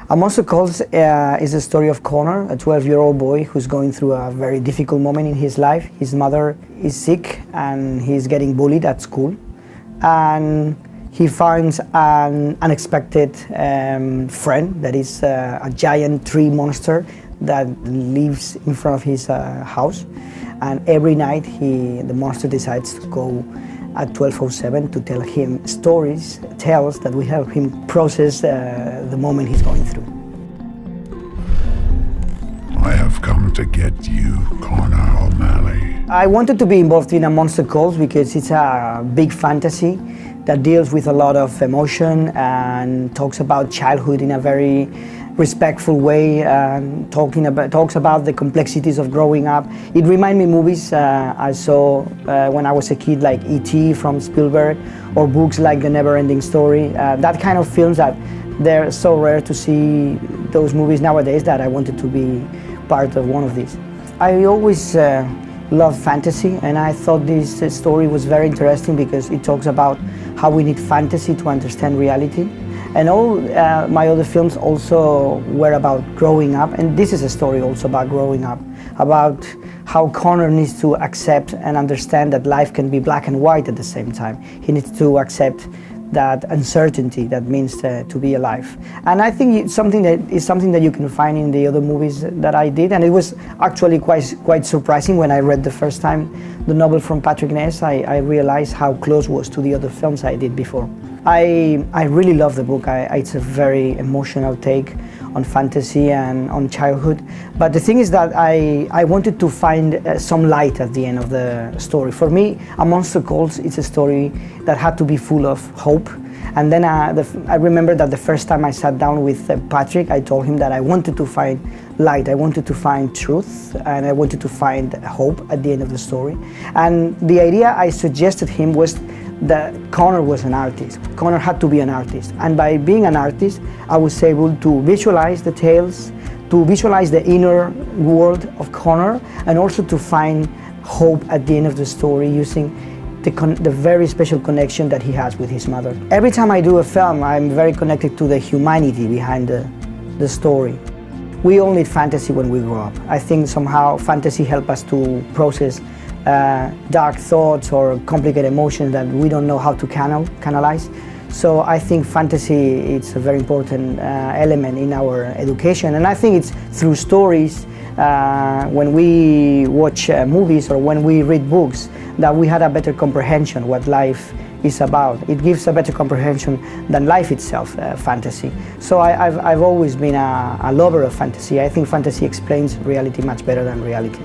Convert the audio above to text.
A Monster Calls is a story of Conor, a 12-year-old boy who's going through a very difficult moment in his life. His mother is sick and he's getting bullied at school. And he finds an unexpected friend that is a giant tree monster that lives in front of his house. And every night the monster decides to go at 12:07 to tell him tales that will help him process the moment he's going through. I have come to get you, Conor O'Malley. I wanted to be involved in A Monster Calls because it's a big fantasy that deals with a lot of emotion and talks about childhood in a very respectful way, and talks about the complexities of growing up. It reminds me of movies I saw when I was a kid, like E.T. from Spielberg, or books like The Never-Ending Story. That kind of films that they're so rare to see those movies nowadays that I wanted to be part of one of these. I always loved fantasy, and I thought this story was very interesting because it talks about how we need fantasy to understand reality. And all my other films also were about growing up, and this is a story also about growing up, about how Conor needs to accept and understand that life can be black and white at the same time. He needs to accept that uncertainty that means to be alive. And I think it's something that you can find in the other movies that I did, and it was actually quite surprising when I read the first time the novel from Patrick Ness. I realized how close it was to the other films I did before. I really love the book. It's a very emotional take on fantasy and on childhood. But the thing is that I wanted to find some light at the end of the story. For me, A Monster Calls, it's a story that had to be full of hope. And then I remember that the first time I sat down with Patrick, I told him that I wanted to find light, I wanted to find truth, and I wanted to find hope at the end of the story. And the idea I suggested him was that Conor was an artist. Conor had to be an artist. And by being an artist, I was able to visualize the tales, to visualize the inner world of Conor, and also to find hope at the end of the story using the very special connection that he has with his mother. Every time I do a film, I'm very connected to the humanity behind the story. We all need fantasy when we grow up. I think somehow fantasy helps us to process dark thoughts or complicated emotions that we don't know how to canalize. So I think fantasy is a very important element in our education, and I think it's through stories, when we watch movies or when we read books, that we had a better comprehension what life is about. It gives a better comprehension than life itself, fantasy. So I've always been a lover of fantasy. I think fantasy explains reality much better than reality.